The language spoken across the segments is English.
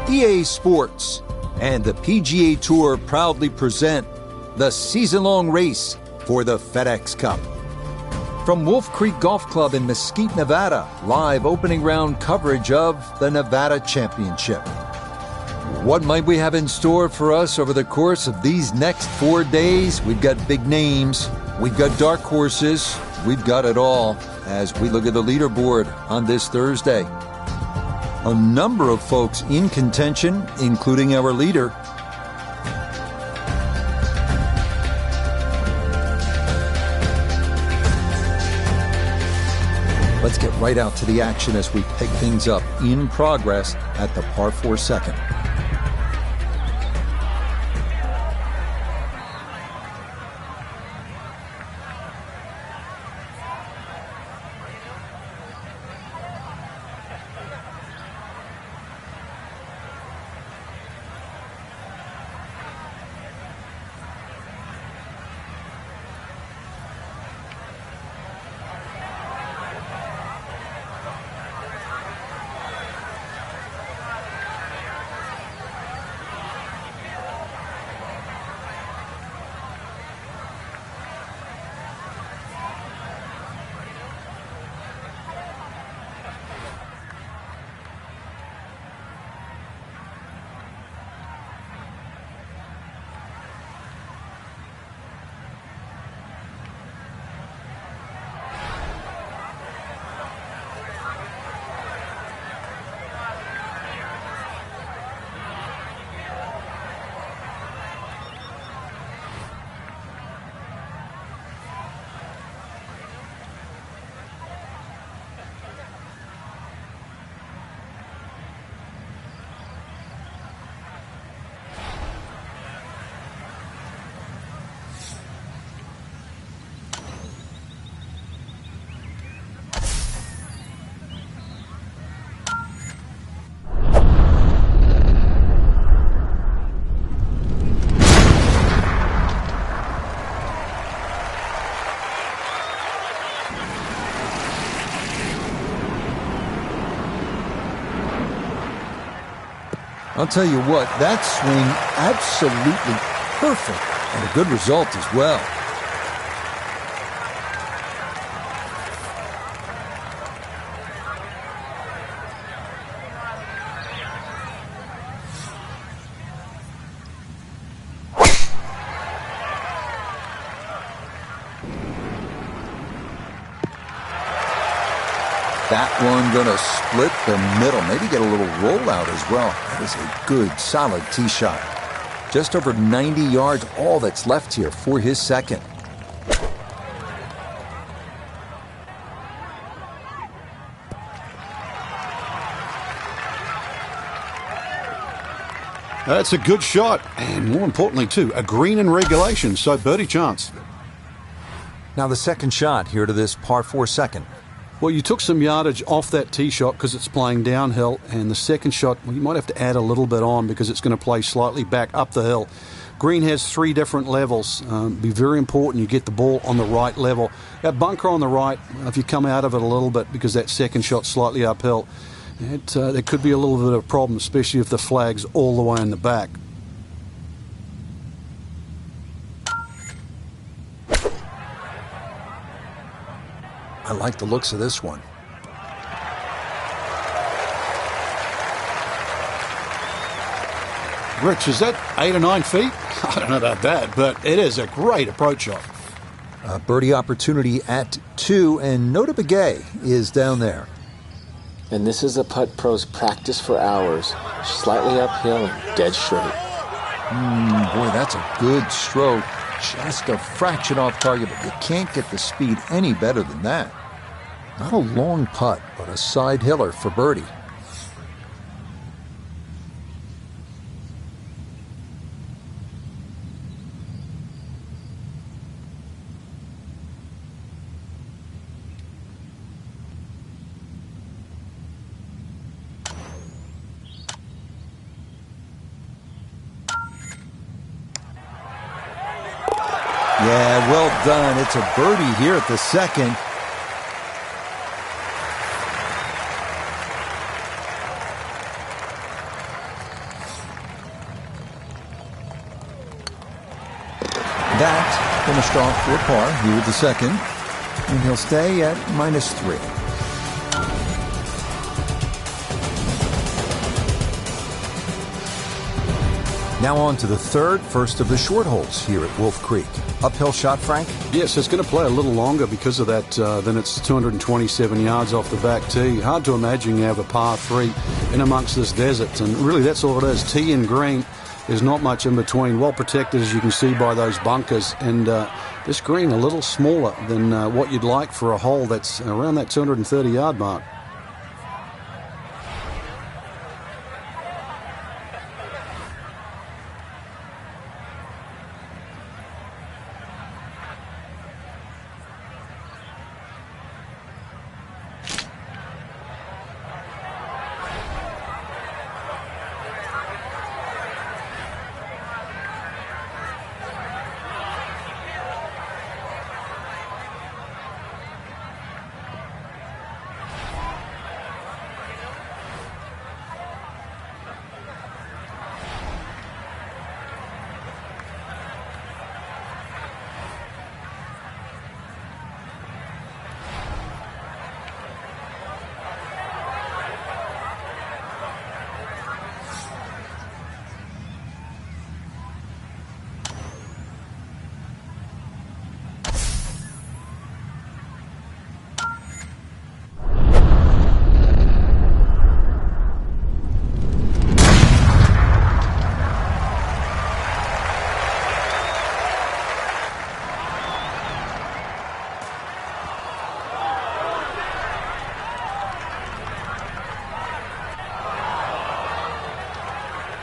EA Sports and the PGA Tour proudly present the season-long race for the FedEx Cup. From Wolf Creek Golf Club in Mesquite, Nevada, live opening round coverage of the Nevada Championship. What might we have in store for us over the course of these next 4 days? We've got big names, we've got dark horses, we've got it all as we look at the leaderboard on this Thursday. A number of folks in contention, including our leader. Let's get right out to the action as we pick things up in progress at the par 4 second. I'll tell you what, that swing absolutely perfect and a good result as well. That one going to split the middle, maybe get a little rollout as well. That is a good, solid tee shot. Just over 90 yards, all that's left here for his second. That's a good shot, and more importantly, too, a green in regulation, so birdie chance. Now the second shot here to this par 4 second. Well, you took some yardage off that tee shot because it's playing downhill, and the second shot, well, you might have to add a little bit on because it's going to play slightly back up the hill. Green has 3 different levels. Be very important you get the ball on the right level. That bunker on the right, if you come out of it a little bit because that second shot's slightly uphill, there could be a little bit of a problem, especially if the flag's all the way in the back. I like the looks of this one. Rich, is that 8 or 9 feet? I don't know about that, but it is a great approach shot. A birdie opportunity at 2, and Nota Begay is down there. And this is a putt pros practice for hours, slightly uphill and dead straight. Boy, that's a good stroke. Just a fraction off target, but you can't get the speed any better than that. Not a long putt, but a side hiller for birdie. Yeah, well done. It's a birdie here at the second. That finished off for a par here with the second, and he'll stay at -3. Now on to the third, first of the short holes here at Wolf Creek. Uphill shot, Frank? Yes, it's going to play a little longer because of that. Then it's 227 yards off the back tee. Hard to imagine you have a par 3 in amongst this desert, and really that's all it is. Tee and green. There's not much in between. Well protected, as you can see by those bunkers. And this green a little smaller than what you'd like for a hole that's around that 230-yard mark.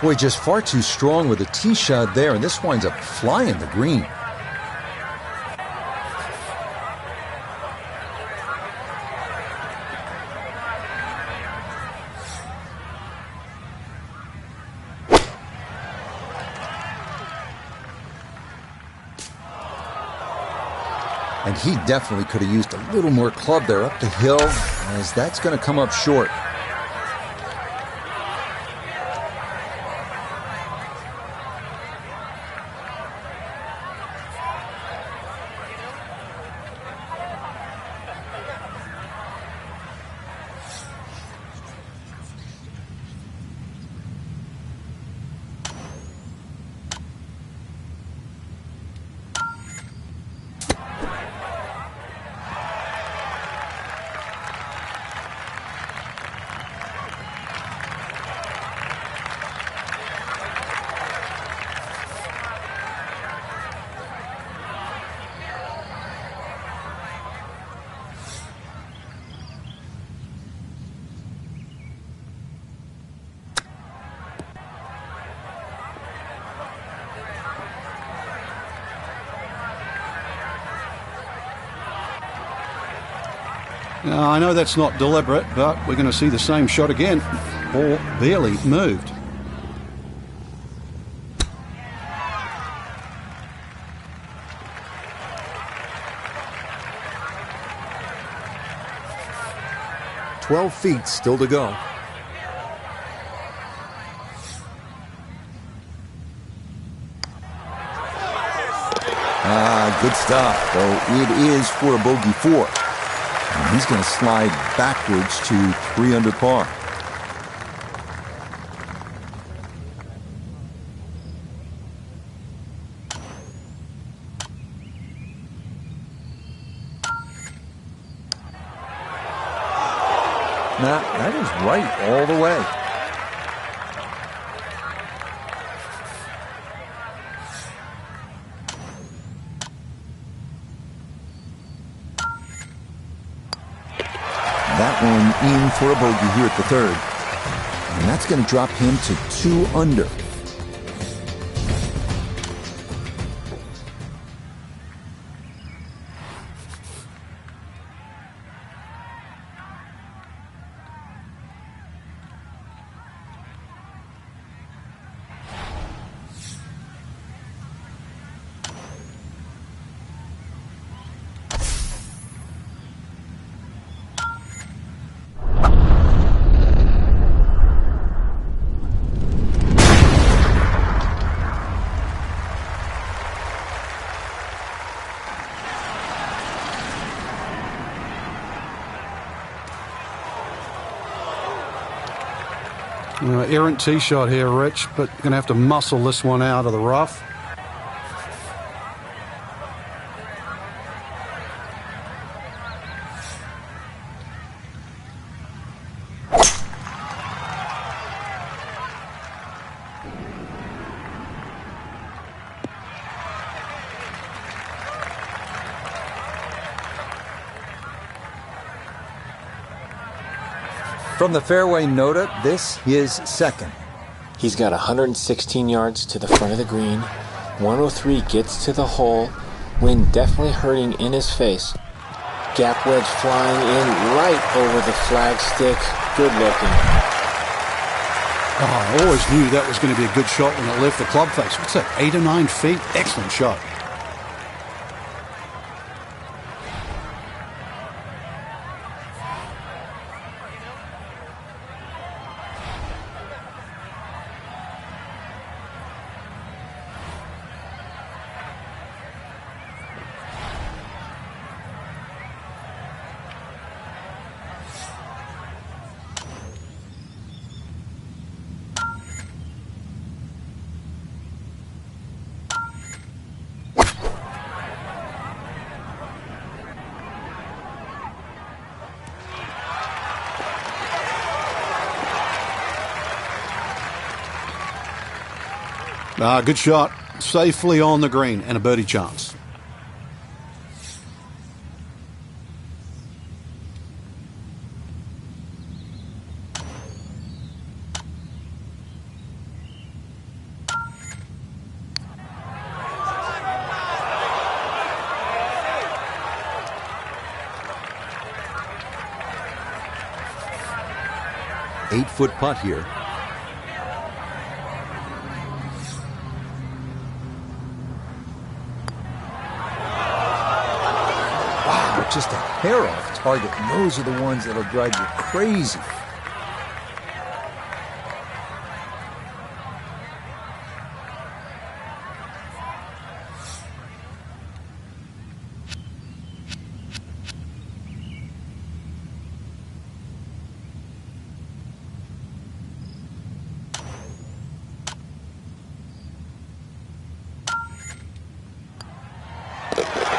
Boy, just far too strong with a tee shot there, and this winds up flying the green. And he definitely could have used a little more club there up the hill, as that's going to come up short. Now, I know that's not deliberate, but we're going to see the same shot again. Ball barely moved. "12 feet still to go." Good stop, though it is for a bogey 4. And he's going to slide backwards to 3 under par. Now, that is right all the way. That one in for a bogey here at the third. And that's going to drop him to 2 under. Errant tee shot here, Rich, but going to have to muscle this one out of the rough. From the fairway nota, this is second. He's got 116 yards to the front of the green. 103 gets to the hole. Wind definitely hurting in his face. Gap wedge flying in right over the flagstick. Good looking. Oh, I always knew that was going to be a good shot when it left the club face. What's that, 8 or 9 feet? Excellent shot. Good shot. Safely on the green and a birdie chance. Eight-foot putt here. Just a hair off target. And those are the ones that'll drive you crazy.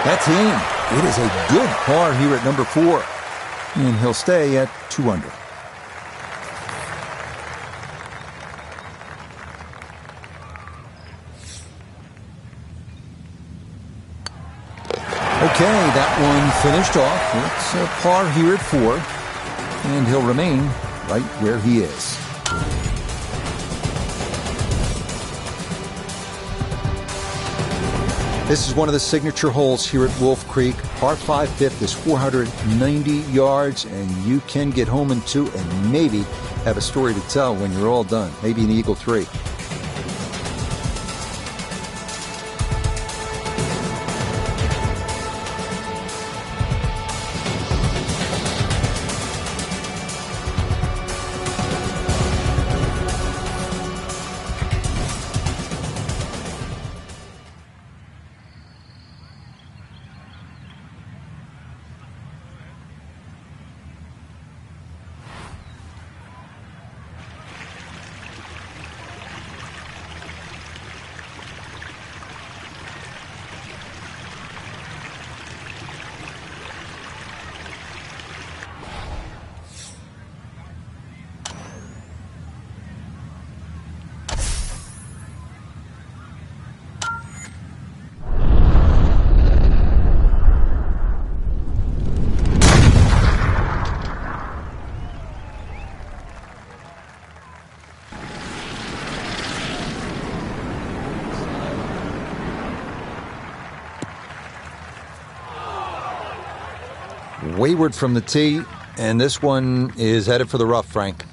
That's in. It is a good par here at number 4. And he'll stay at 2 under. Okay, that one finished off. It's a par here at 4. And he'll remain right where he is. This is one of the signature holes here at Wolf Creek. Par 5 fifth is 490 yards, and you can get home in 2 and maybe have a story to tell when you're all done. Maybe an Eagle 3. Wayward from the tee, and this one is headed for the rough, Frank.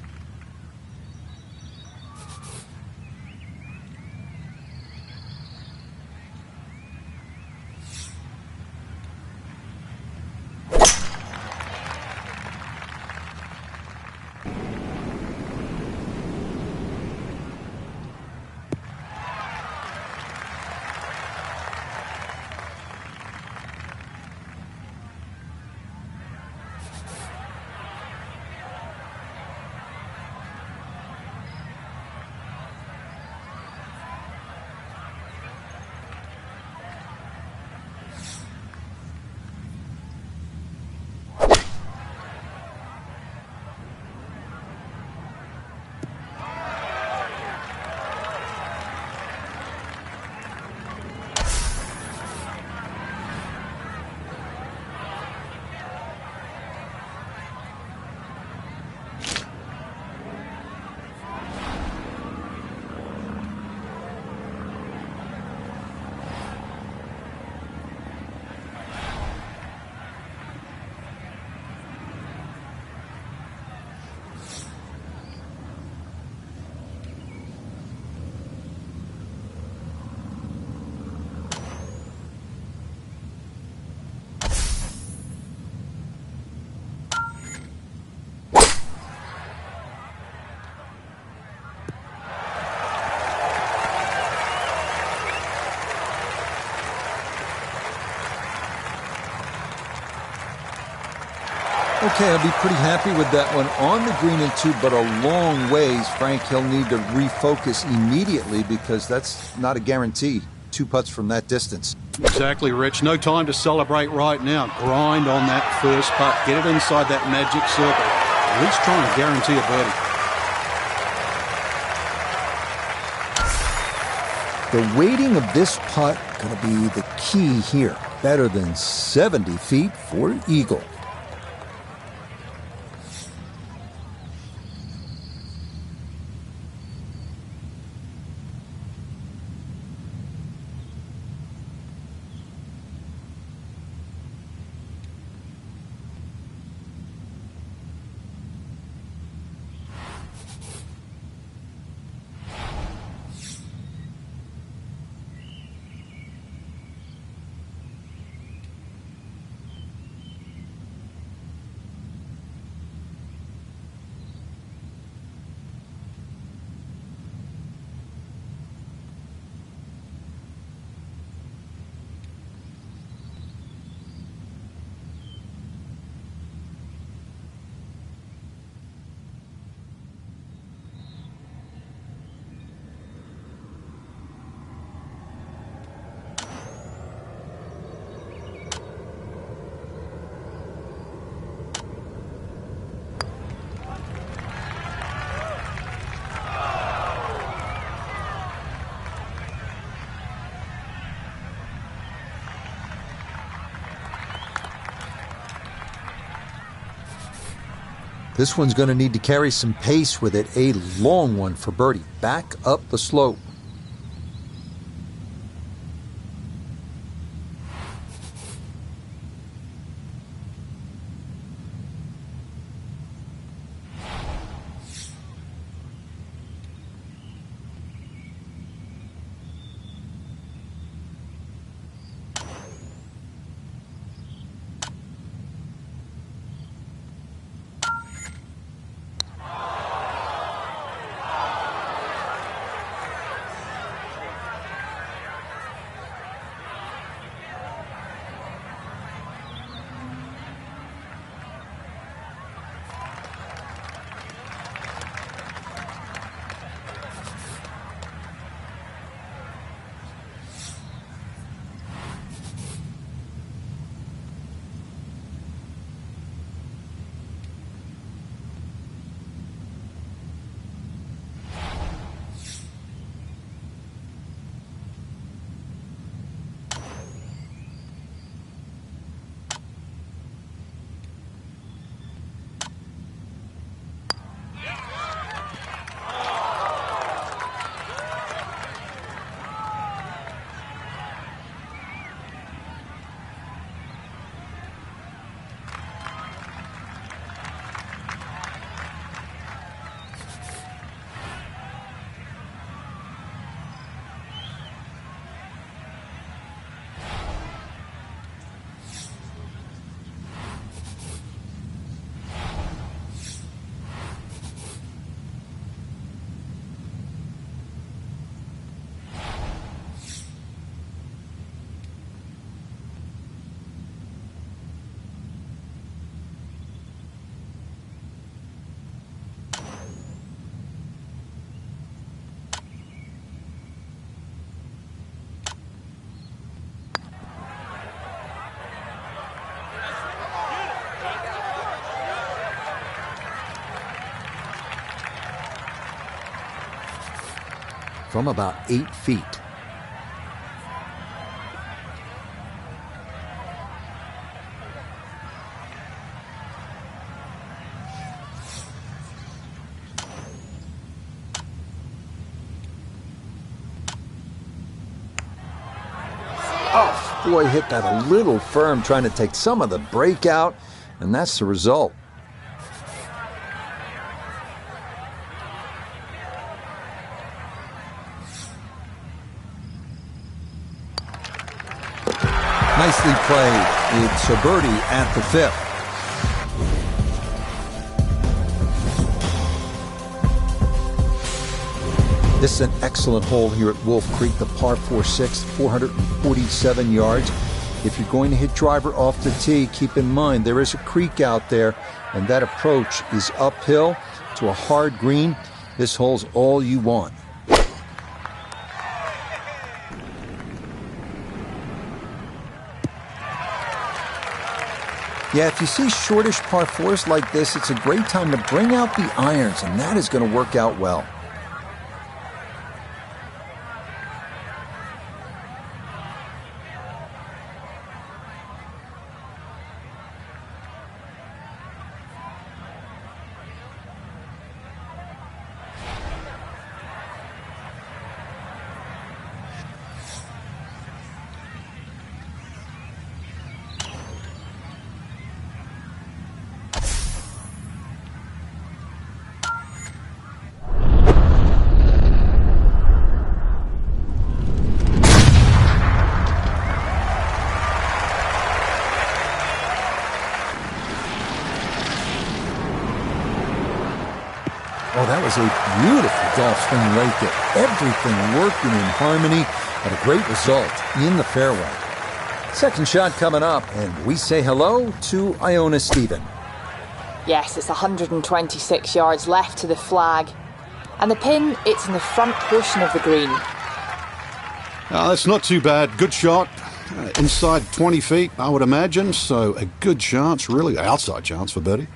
Okay, I'll be pretty happy with that one on the green and 2, but a long ways. Frank, he'll need to refocus immediately because that's not a guarantee. 2 putts from that distance. Exactly, Rich. No time to celebrate right now. Grind on that first putt. Get it inside that magic circle. At least try and guarantee a birdie. The weighting of this putt going to be the key here. Better than 70 feet for eagle. This one's going to need to carry some pace with it. A long one for birdie. Back up the slope. From about 8 feet. Oh, boy, hit that a little firm, trying to take some of the break out, and that's the result. Nicely played. It's a birdie at the 5th. This is an excellent hole here at Wolf Creek, the par 4 6, 447 yards. If you're going to hit driver off the tee, keep in mind there is a creek out there, and that approach is uphill to a hard green. This hole's all you want. Yeah, if you see shortish par 4s like this, it's a great time to bring out the irons, and that is going to work out well. Oh, that was a beautiful golf swing right there. Everything working in harmony, and a great result in the fairway. Second shot coming up, and we say hello to Iona Stephen. Yes, it's 126 yards left to the flag. And the pin, it's in the front portion of the green. That's not too bad. Good shot. Inside 20 feet, I would imagine. So a good chance, really. Outside chance for birdie.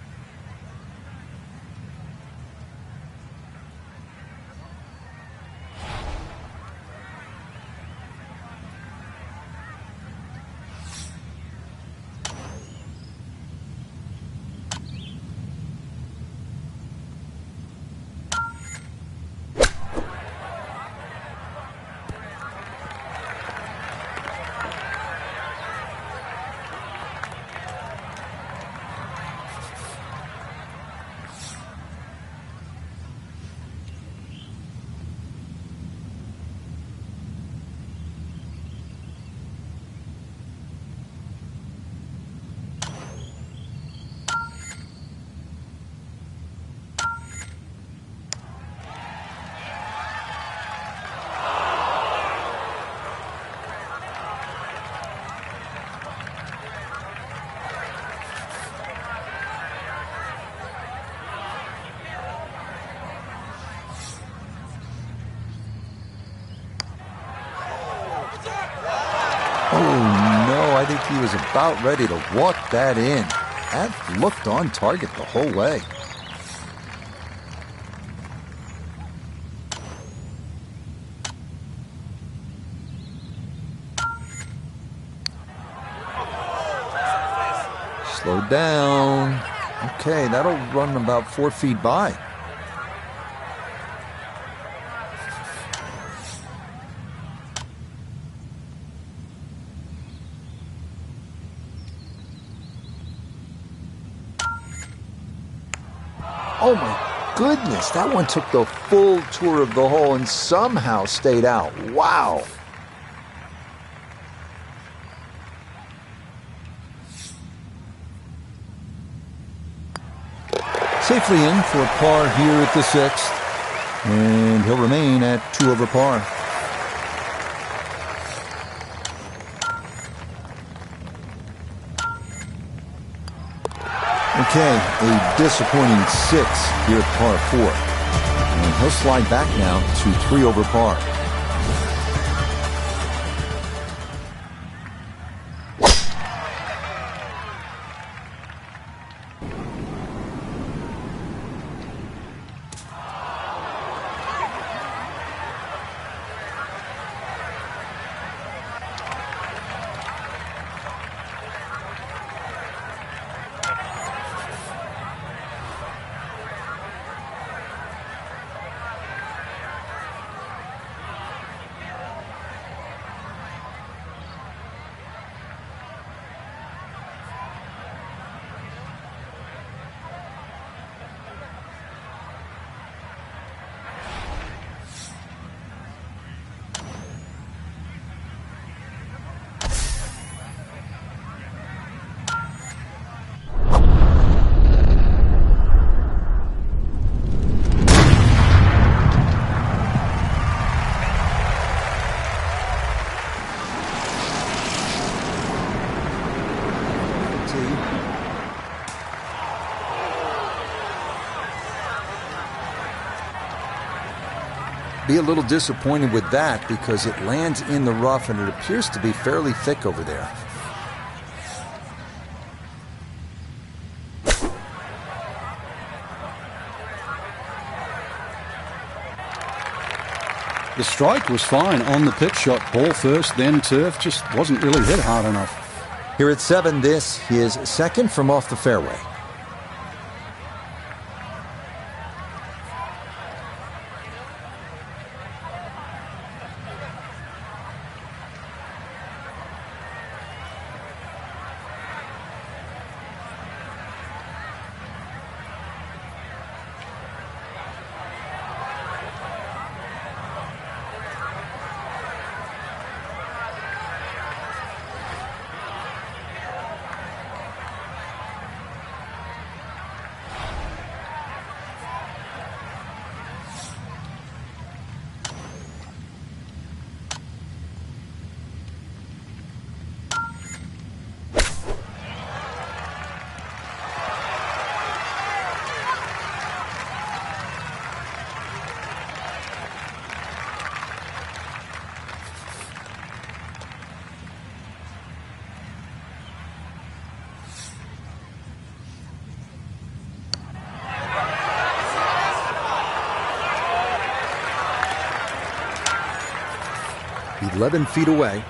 Oh, no, I think he was about ready to walk that in. That looked on target the whole way. Slow down. Okay, that'll run about 4 feet by. Oh my goodness, that one took the full tour of the hole and somehow stayed out. Wow. Safely in for a par here at the 6th, and he'll remain at 2 over par. Okay, a disappointing 6 here at par 4. And he'll slide back now to 3 over par. be a little disappointed with that because it lands in the rough and it appears to be fairly thick over there. The strike was fine on the pitch shot. Ball first, then turf. Just wasn't really hit hard enough. Here at 7, this his second from off the fairway. "11 feet away."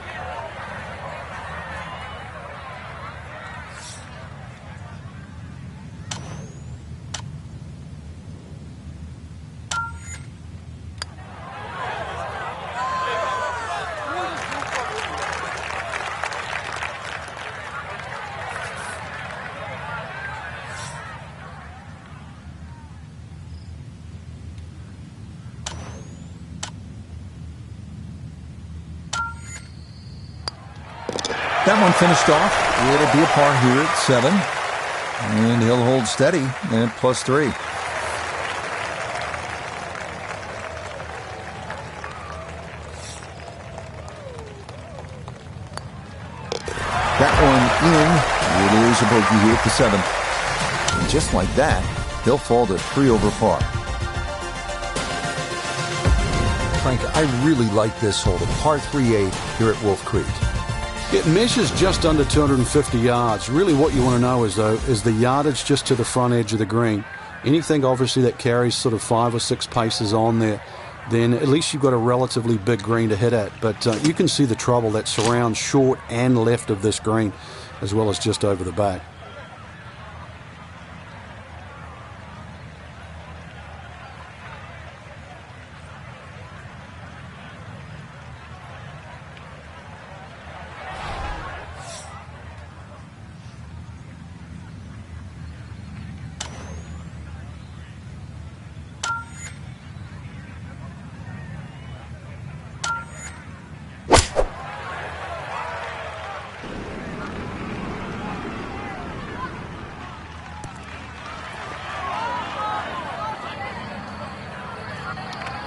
That one finished off. It'll be a par here at 7. And he'll hold steady at +3. That one in. It is a bogey here at the 7th. And just like that, he'll fall to 3 over par. Frank, I really like this hole, the par 3-8 here at Wolf Creek. It measures just under 250 yards. Really what you want to know is, though, is the yardage just to the front edge of the green. Anything, obviously, that carries sort of 5 or 6 paces on there, then at least you've got a relatively big green to hit at. But you can see the trouble that surrounds short and left of this green, as well as just over the back.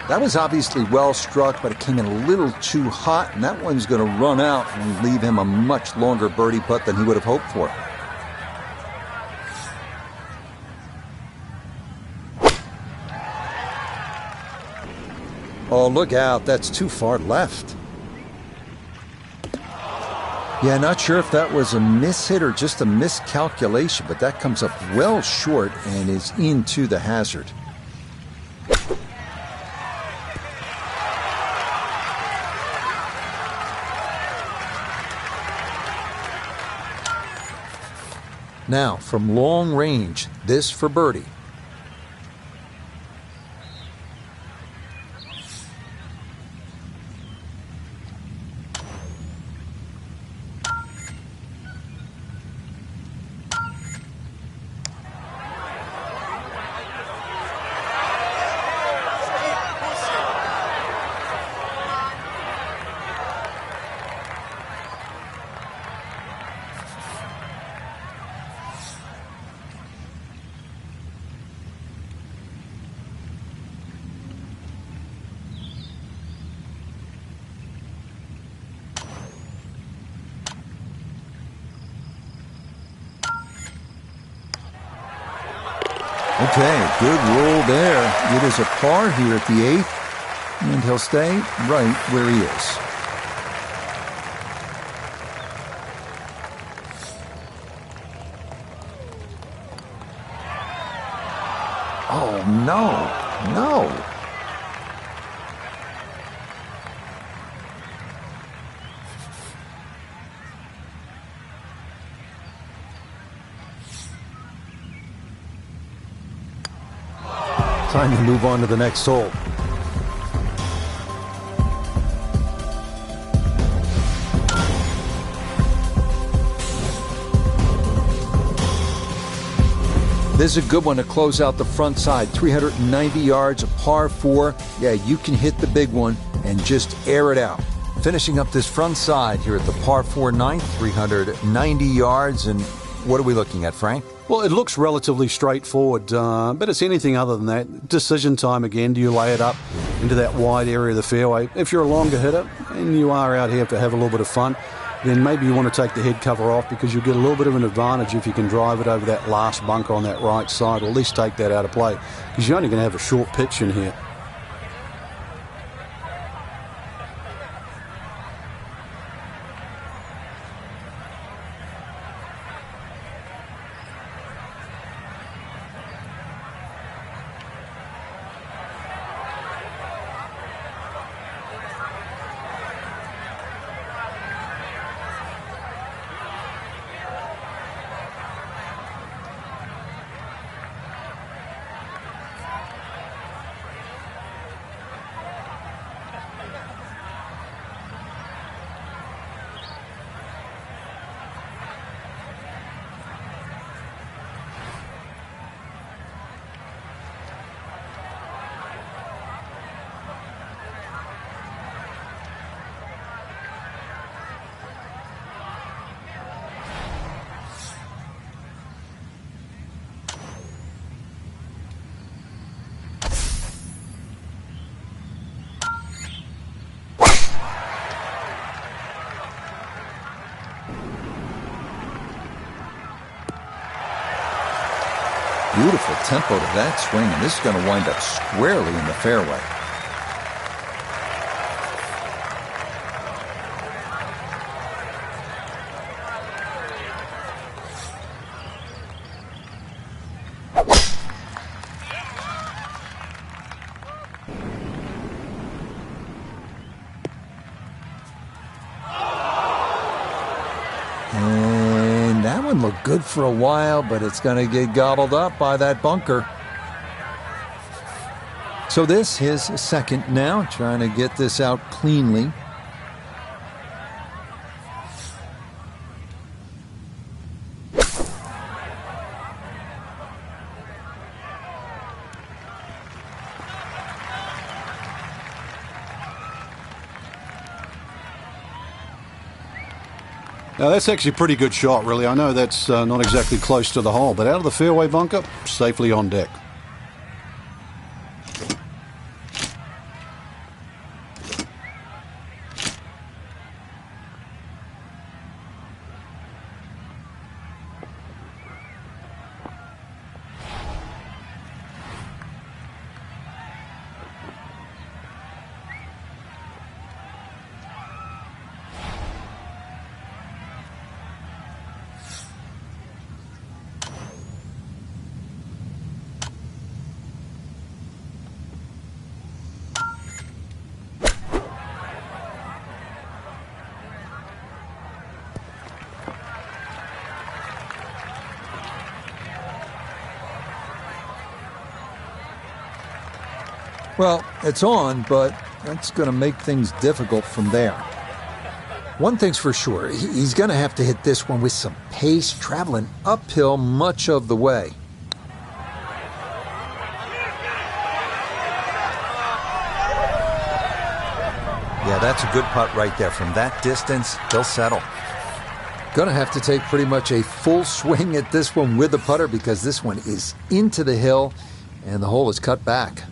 That was obviously well struck, but it came in a little too hot, and that one's going to run out and leave him a much longer birdie putt than he would have hoped for. Oh, look out. That's too far left. Yeah, not sure if that was a mishit or just a miscalculation, but that comes up well short and is into the hazard. Now, from long range, this for birdie. Okay, good roll there. It is a par here at the 8th. And he'll stay right where he is. Oh, no, no. Time to move on to the next hole. This is a good one to close out the front side. 390 yards, a par 4. Yeah, you can hit the big one and just air it out. Finishing up this front side here at the par 4 ninth, 390 yards. And what are we looking at, Frank? Well, it looks relatively straightforward, but it's anything other than that. Decision time again. Do you lay it up into that wide area of the fairway? If you're a longer hitter and you are out here to have a little bit of fun, then maybe you want to take the head cover off because you'll get a little bit of an advantage if you can drive it over that last bunker on that right side, or at least take that out of play because you're only going to have a short pitch in here. Beautiful tempo to that swing, and this is going to wind up squarely in the fairway. And that one looked good for a while, but it's going to get gobbled up by that bunker. So this, his second now, trying to get this out cleanly. Now, that's actually a pretty good shot, really. I know that's not exactly close to the hole, but out of the fairway bunker, safely on deck. Well, it's on, but that's going to make things difficult from there. One thing's for sure, he's going to have to hit this one with some pace, traveling uphill much of the way. Yeah, that's a good putt right there. From that distance, he'll settle. Going to have to take pretty much a full swing at this one with the putter because this one is into the hill and the hole is cut back.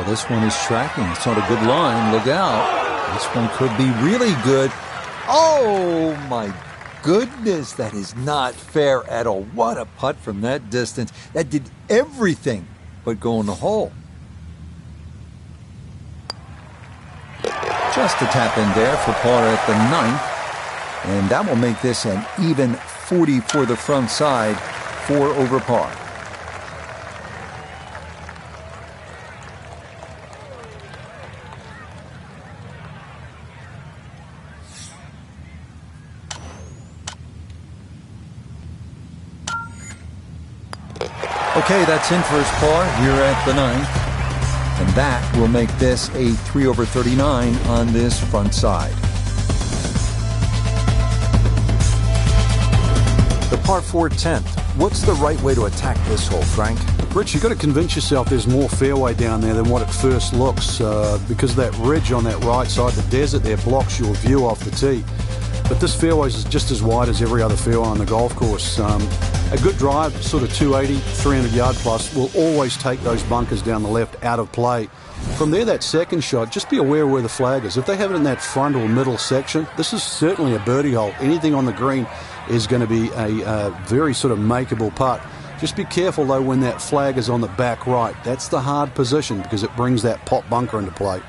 this one is tracking. It's on a good line. Look out. This one could be really good. Oh, my goodness. That is not fair at all. What a putt from that distance. That did everything but go in the hole. Just a tap in there for par at the 9th. And that will make this an even 40 for the front side, 4 over par. Okay, that's in first par here at the 9th. And that will make this a 3 over 39 on this front side. The par 4 10th. What's the right way to attack this hole, Frank? Rich, you've got to convince yourself there's more fairway down there than what it first looks, because that ridge on that right side, the desert there, blocks your view off the tee. But this fairway is just as wide as every other fairway on the golf course. A good drive, sort of 280, 300 yard plus, will always take those bunkers down the left out of play. From there, that second shot, just be aware of where the flag is. If they have it in that front or middle section, this is certainly a birdie hole. Anything on the green is going to be a very sort of makeable putt. Just be careful, though, when that flag is on the back right. That's the hard position because it brings that pop bunker into play.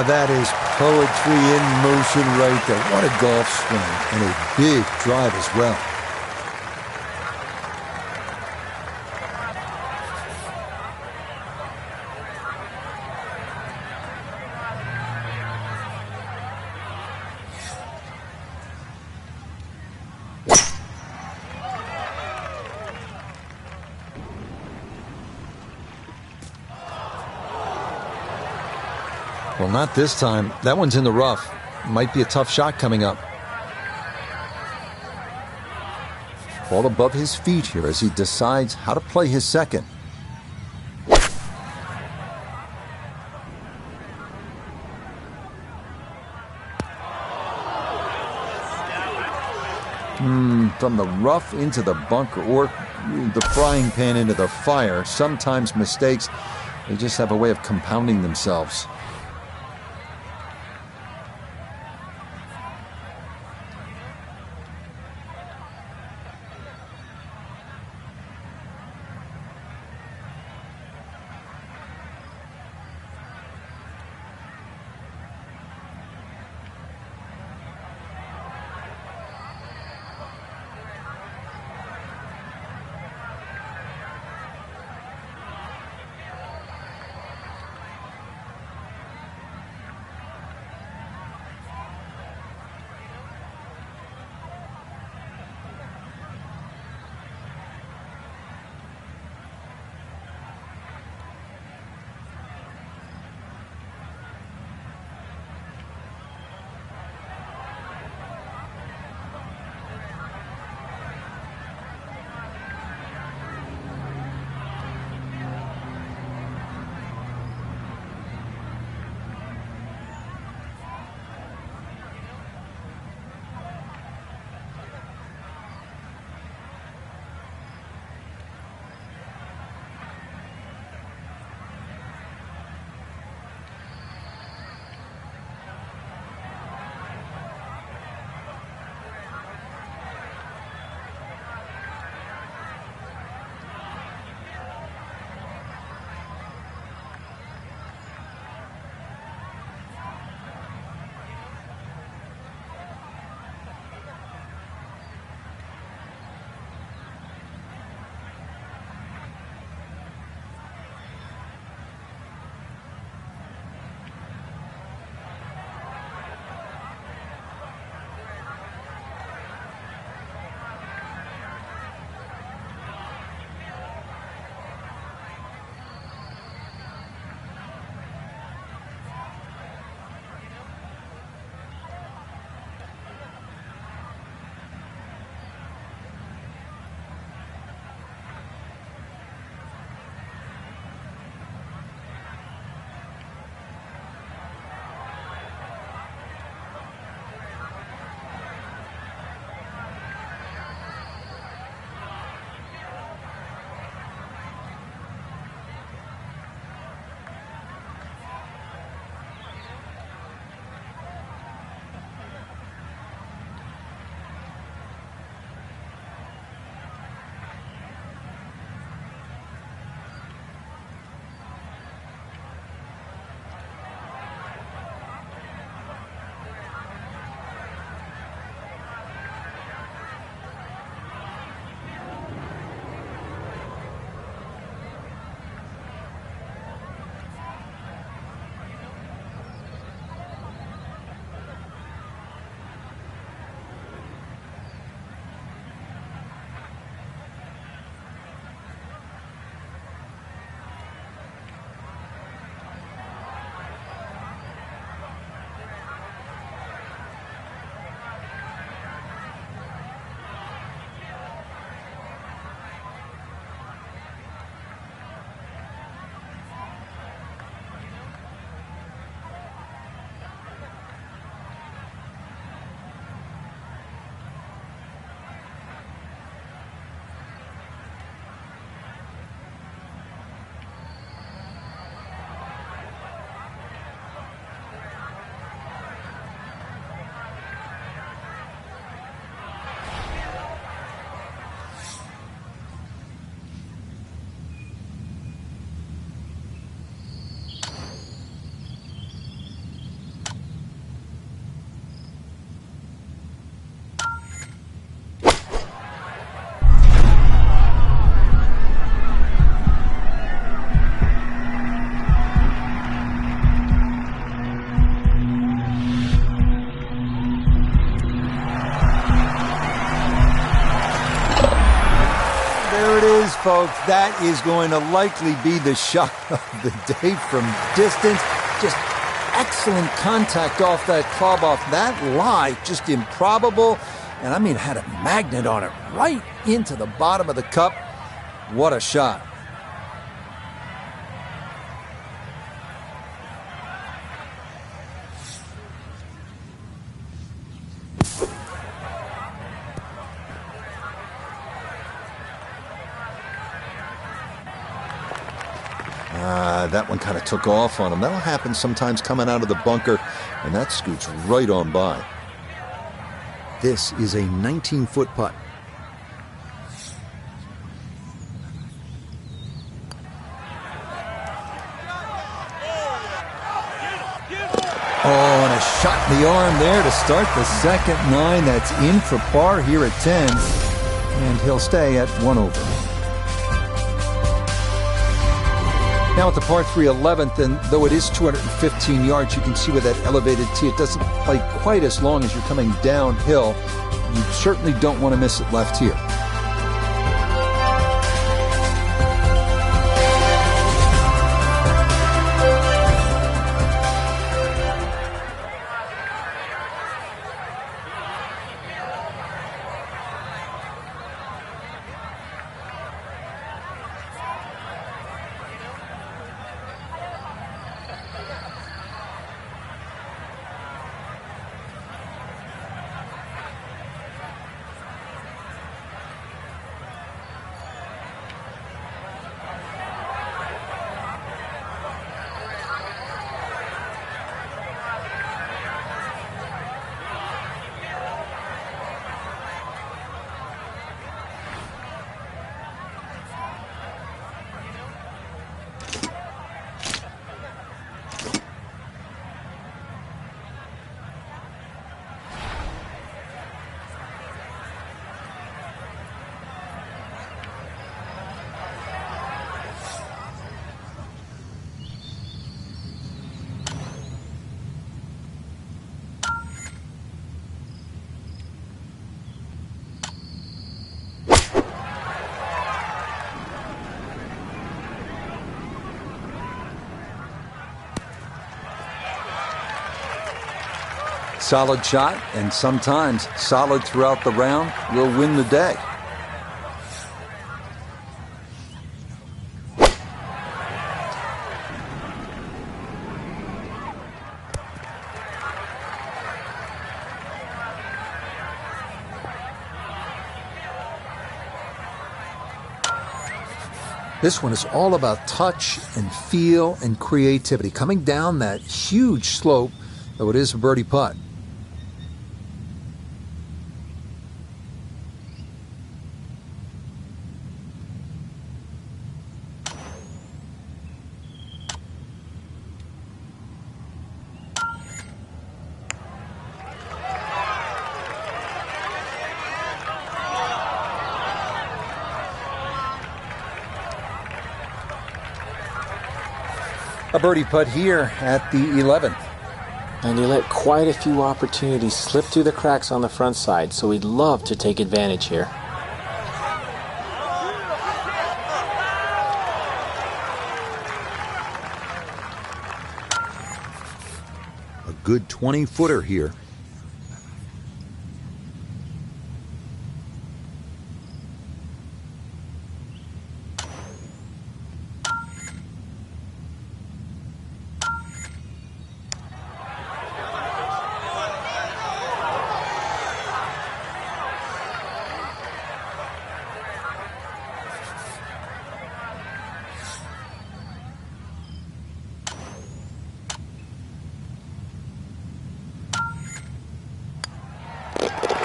That is poetry in motion right there. What a golf swing, and a big drive as well. Well, not this time. That one's in the rough. Might be a tough shot coming up. Ball above his feet here as he decides how to play his second. From the rough into the bunker, or the frying pan into the fire. Sometimes mistakes, they just have a way of compounding themselves. is, folks. That is going to likely be the shot of the day from distance. Just excellent contact off that club, off that lie. Just improbable. And I mean, it had a magnet on it right into the bottom of the cup. What a shot. That one kind of took off on him. That'll happen sometimes coming out of the bunker, and that scoots right on by. This is a 19-foot putt. Oh, and a shot in the arm there to start the second 9. That's in for par here at 10, and he'll stay at 1 over. Now at the par 3 11th, and though it is 215 yards, you can see with that elevated tee, it doesn't play quite as long as you're coming downhill. You certainly don't want to miss it left here. Solid shot, and sometimes solid throughout the round, will win the day. This one is all about touch and feel and creativity. Coming down that huge slope, though it is a birdie putt. A birdie putt here at the 11th. And he let quite a few opportunities slip through the cracks on the front side, so he'd love to take advantage here. A good 20-footer here.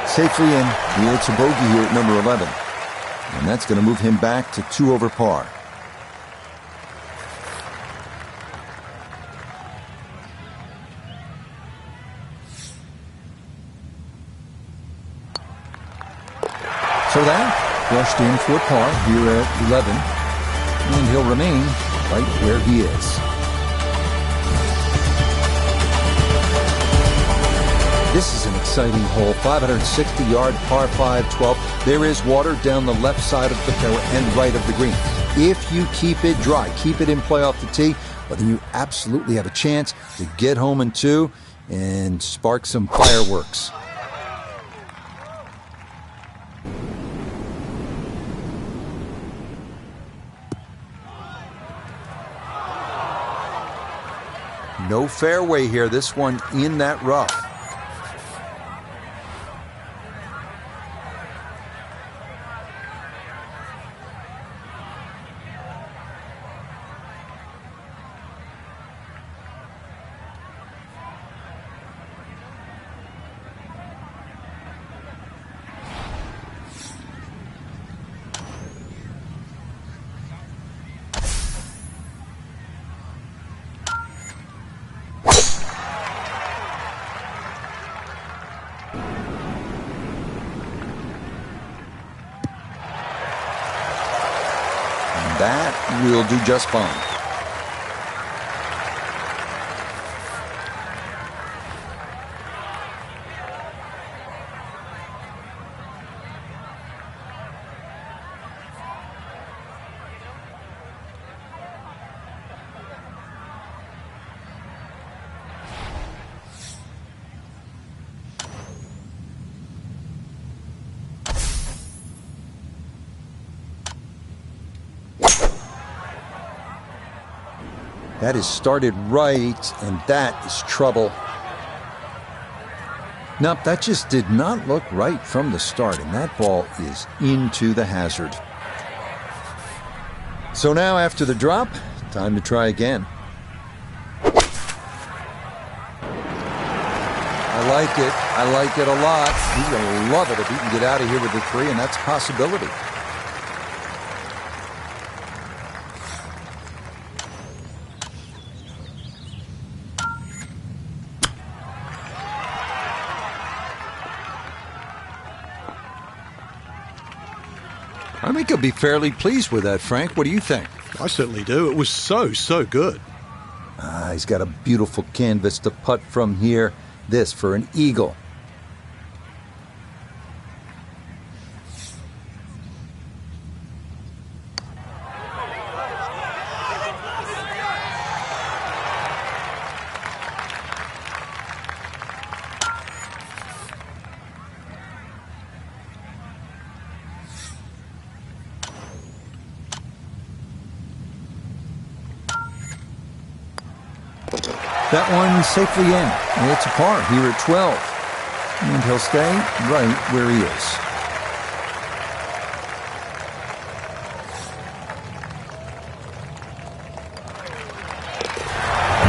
Safely in. It's a bogey here at number 11. And that's going to move him back to 2 over par. So that brushed in for par here at 11. And he'll remain right where he is. This is an exciting hole, 560-yard par 5 12. There is water down the left side of the fairway and right of the green. If you keep it dry, keep it in play off the tee, well, then you absolutely have a chance to get home in 2 and spark some fireworks. No fairway here, this one in that rough. That will do just fine. That is started right, and that is trouble. Nope, that just did not look right from the start, and that ball is into the hazard. So now, after the drop, time to try again. I like it. I like it a lot. He's going to love it if he can get out of here with the 3, and that's a possibility. I think he'll be fairly pleased with that, Frank. What do you think? I certainly do. It was so good. He's got a beautiful canvas to putt from here. This for an eagle. That one safely in. It's a par here at 12. And he'll stay right where he is.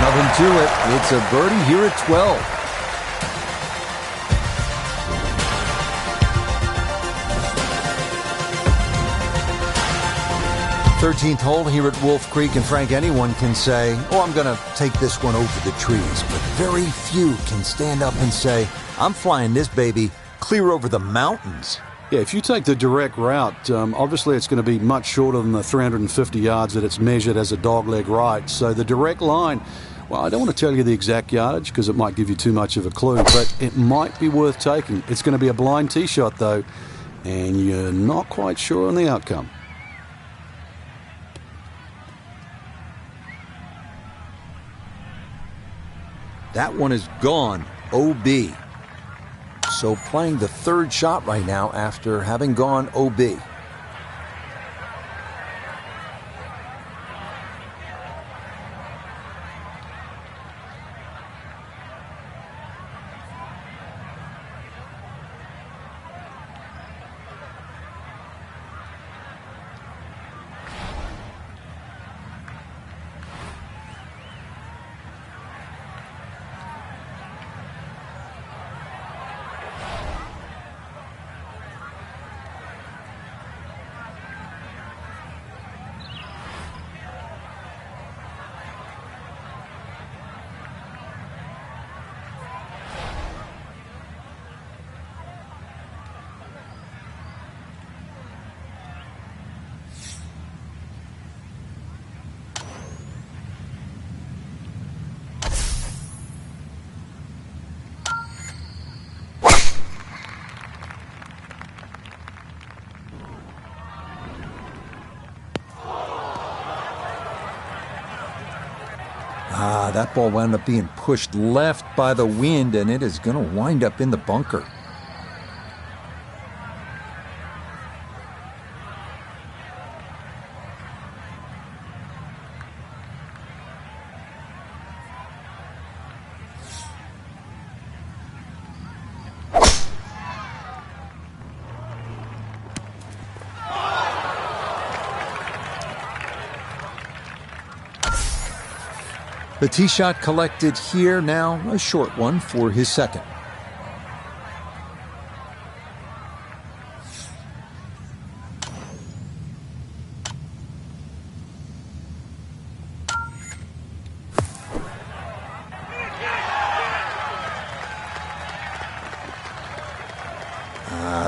Nothing to it. It's a birdie here at 12. 13th hole here at Wolf Creek, and Frank, anyone can say, oh, I'm going to take this one over the trees, but very few can stand up and say, I'm flying this baby clear over the mountains. Yeah, if you take the direct route, obviously it's going to be much shorter than the 350 yards that it's measured as a dogleg right. So the direct line, well, I don't want to tell you the exact yardage because it might give you too much of a clue, but it might be worth taking. It's going to be a blind tee shot, though, and you're not quite sure on the outcome. That one is gone, OB. So playing the third shot right now after having gone OB. That ball wound up being pushed left by the wind, and it is going to wind up in the bunker. The tee shot collected here, now a short one for his second.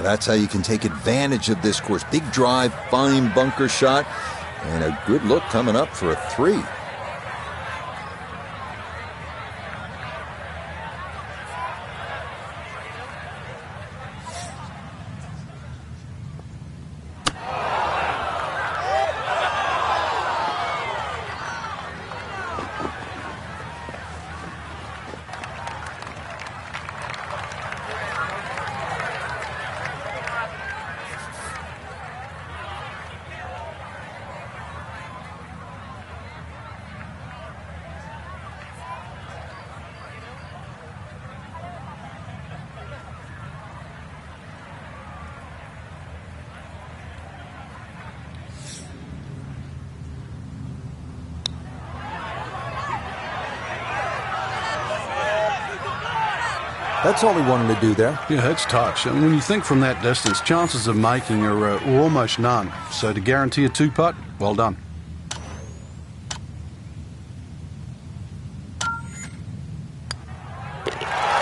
That's how you can take advantage of this course. Big drive, fine bunker shot, and a good look coming up for a 3. That's all he wanted to do there. Yeah, it's touch. I mean, when you think from that distance, chances of making are almost none. So to guarantee a 2-putt, well done.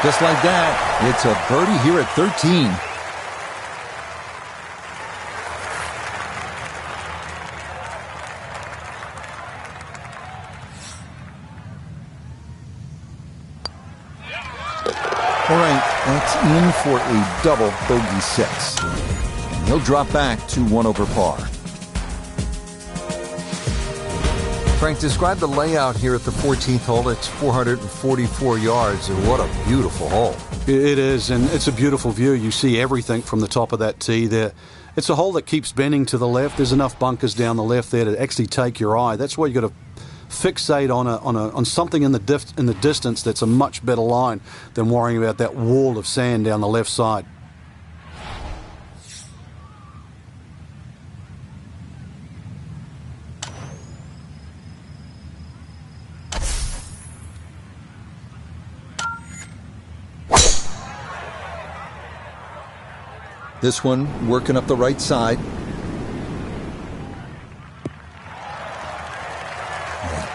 Just like that, it's a birdie here at 13. All right, that's in for a double bogey 6. And he'll drop back to 1 over par. Frank, describe the layout here at the 14th hole. It's 444 yards, and what a beautiful hole. It is, and it's a beautiful view. You see everything from the top of that tee there. It's a hole that keeps bending to the left. There's enough bunkers down the left there to actually take your eye. That's why you got to fixate on something in the distance that's a much better line than worrying about that wall of sand down the left side. This one working up the right side.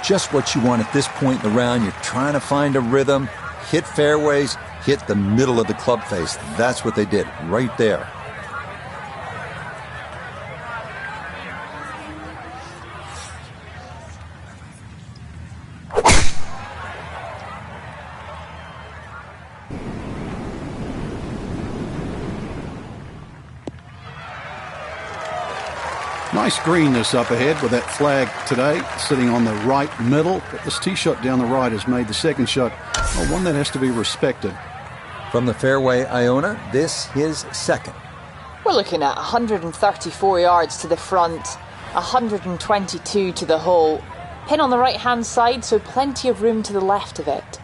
Just what you want at this point in the round. You're trying to find a rhythm, hit fairways, hit the middle of the club face. That's what they did right there. Nice green this up ahead with that flag today sitting on the right middle. But this tee shot down the right has made the second shot one that has to be respected. From the fairway, Iona, this his second. We're looking at 134 yards to the front, 122 to the hole. Pin on the right-hand side, so plenty of room to the left of it.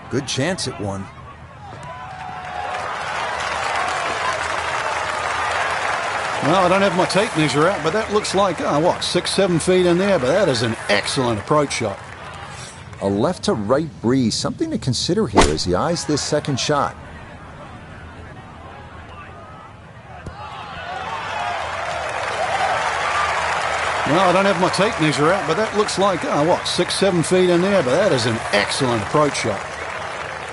Good chance at one. Well, I don't have my tape measure out, but that looks like, 6-7 feet in there, but that is an excellent approach shot. A left to right breeze, something to consider here as he eyes this second shot. Well, I don't have my tape measure out, but that looks like, 6-7 feet in there, but that is an excellent approach shot.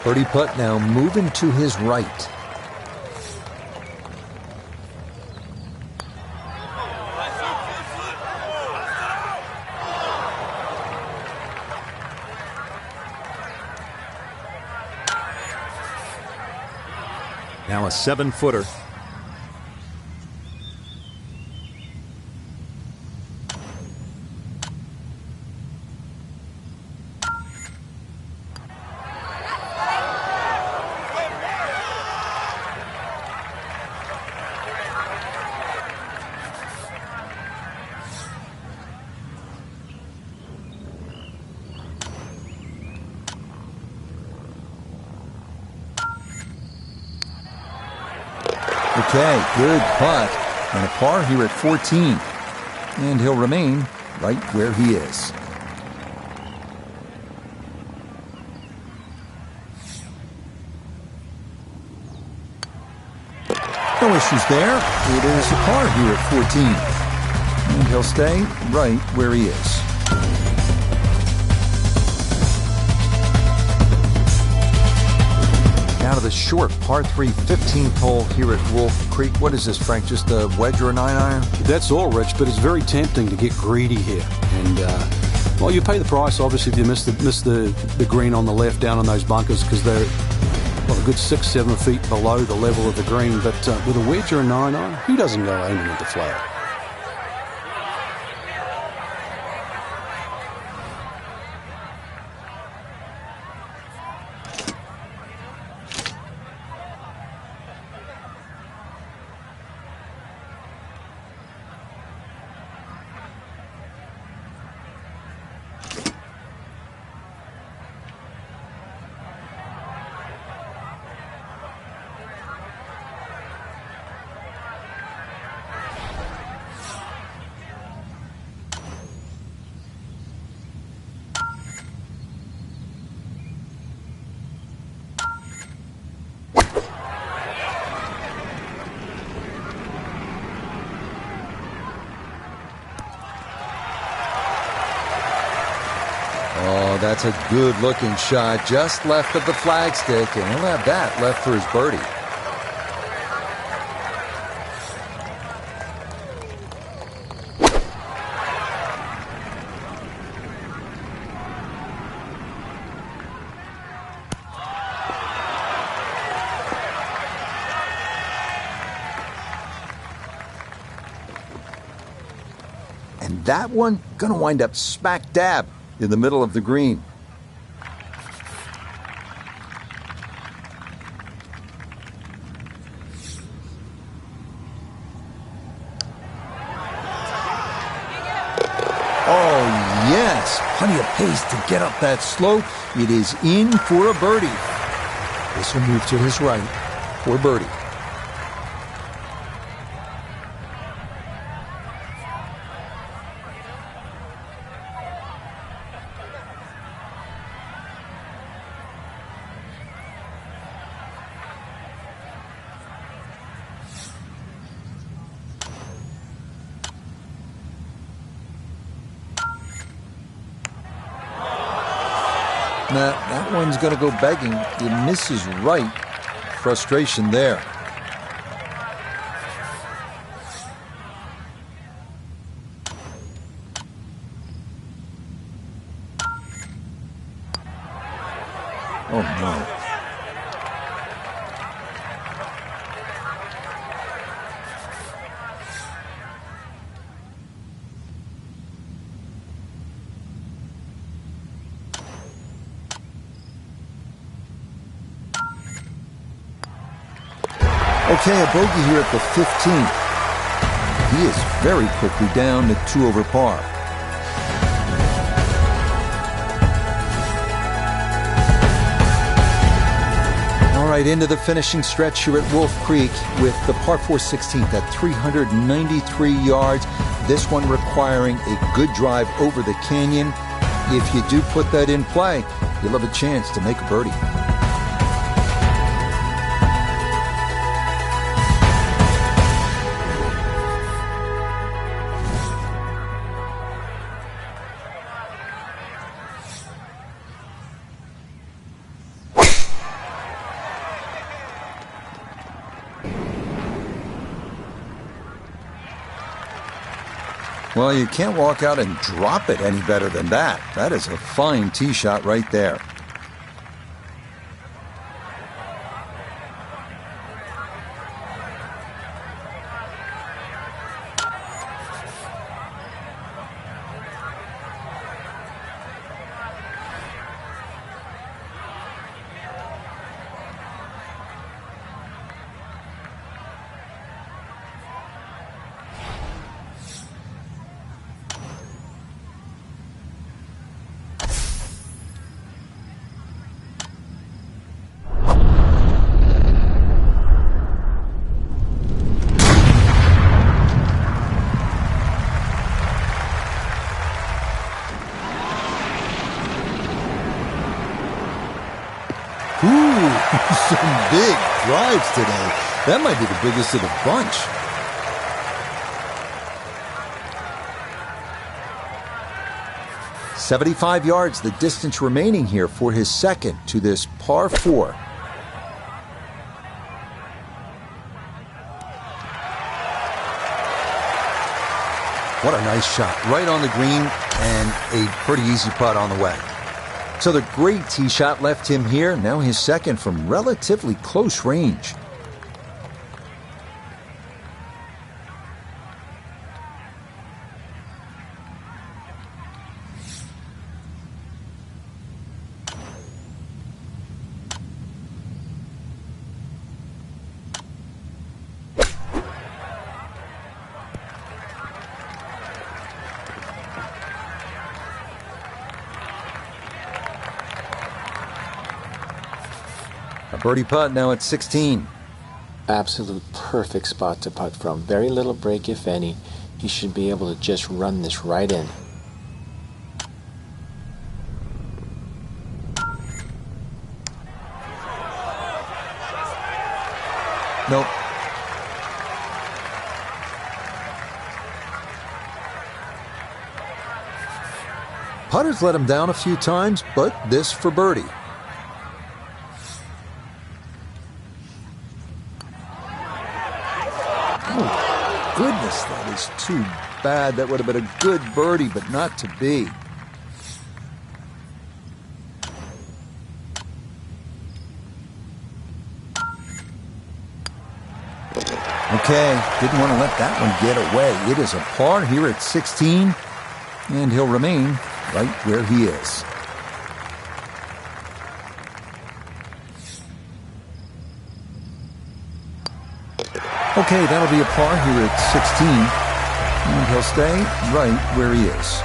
Birdie putt now moving to his right. Now a 7-footer. Okay, good putt. And a par here at 14. And he'll remain right where he is. No issues there. It is a par here at 14. And he'll stay right where he is. Now to the short par 3 15th hole here at Wolf Creek. What is this, Frank? Just a wedge or a 9-iron? That's all, Rich, but it's very tempting to get greedy here. And, well, you pay the price, obviously, if you miss the green on the left down in those bunkers because they're, well, a good 6-7 feet below the level of the green. But with a wedge or a 9-iron, who doesn't go aiming at the flag? Oh, that's a good-looking shot just left of the flagstick, and he'll have that left for his birdie. And that one going to wind up smack dab in the middle of the green. Oh, yes. Plenty of pace to get up that slope. It is in for a birdie. This will move to his right for birdie. Now, that one's going to go begging. It misses right. Frustration there. Oh, no. Okay, a bogey here at the 15th. He is very quickly down to 2 over par. All right, into the finishing stretch here at Wolf Creek with the par 4 16th at 393 yards. This one requiring a good drive over the canyon. If you do put that in play, you'll have a chance to make a birdie. Well, you can't walk out and drop it any better than that. That is a fine tee shot right there. Some big drives today. That might be the biggest of the bunch. "75 yards, the distance remaining here for his second to this par 4. What a nice shot. Right on the green and a pretty easy putt on the way. So the great tee shot left him here. Now his second from relatively close range. A birdie putt now at 16. Absolute perfect spot to putt from. Very little break, if any. He should be able to just run this right in. Nope. Putter's let him down a few times, but this for birdie. Oh, goodness, that is too bad. That would have been a good birdie, but not to be. Okay, didn't want to let that one get away. It is a par here at 16, and he'll remain right where he is. Okay, that'll be a par here at 16, and he'll stay right where he is.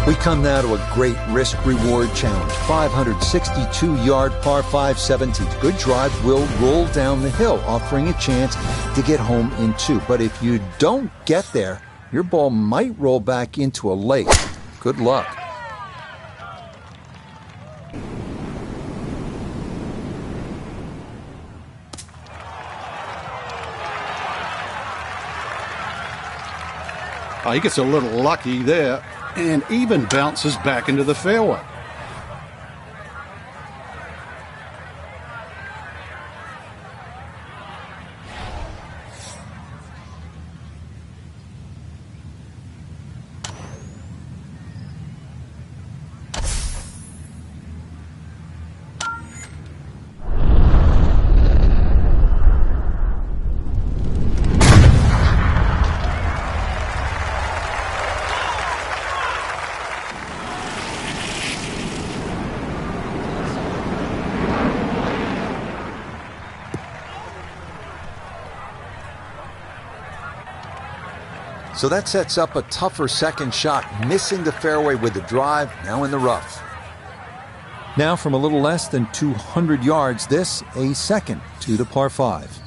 We come now to a great risk-reward challenge. 562-yard par 5 17th. Good drive will roll down the hill, offering a chance to get home in 2. But if you don't get there, your ball might roll back into a lake. Good luck. Oh, he gets a little lucky there and even bounces back into the fairway. So that sets up a tougher second shot, missing the fairway with the drive, now in the rough. Now from a little less than 200 yards, this a second to the par 5.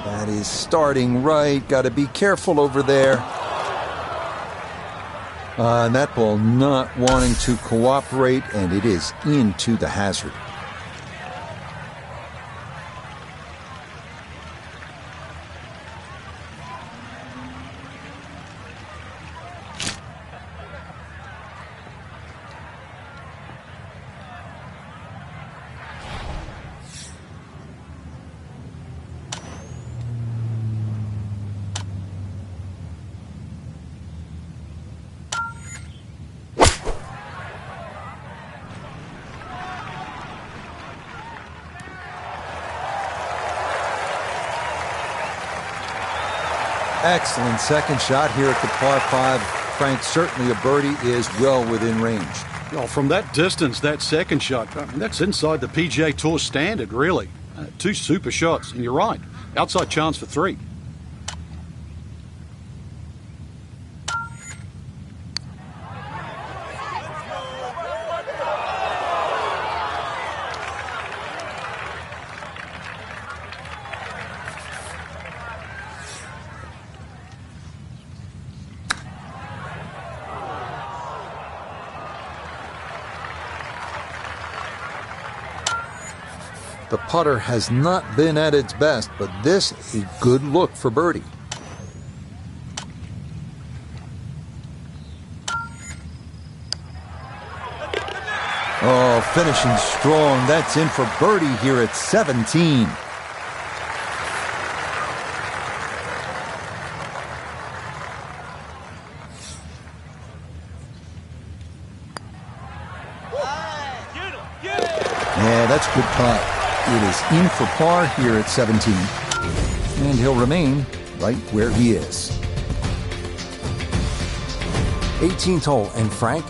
That is starting right. Got to be careful over there. And that ball not wanting to cooperate, and it is into the hazard. Excellent second shot here at the par 5. Frank, certainly a birdie is well within range. Well, from that distance, that second shot, I mean, that's inside the PGA Tour standard, really. 2 super shots, and you're right. Outside chance for 3. The putter has not been at its best, but this is a good look for birdie. Oh, finishing strong. That's in for birdie here at 17. Yeah, that's a good putt. It is in for par here at 17. And he'll remain right where he is. 18th hole, and Frank,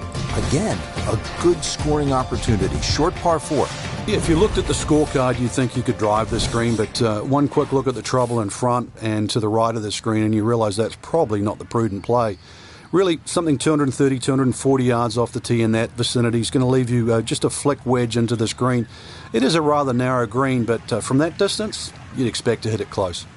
again, a good scoring opportunity. Short par 4. Yeah, if you looked at the scorecard, you'd think you could drive this green, but one quick look at the trouble in front and to the right of the screen, and you realize that's probably not the prudent play. Really, something 230, 240 yards off the tee in that vicinity is going to leave you just a flick wedge into this green. It is a rather narrow green, but from that distance, you'd expect to hit it close.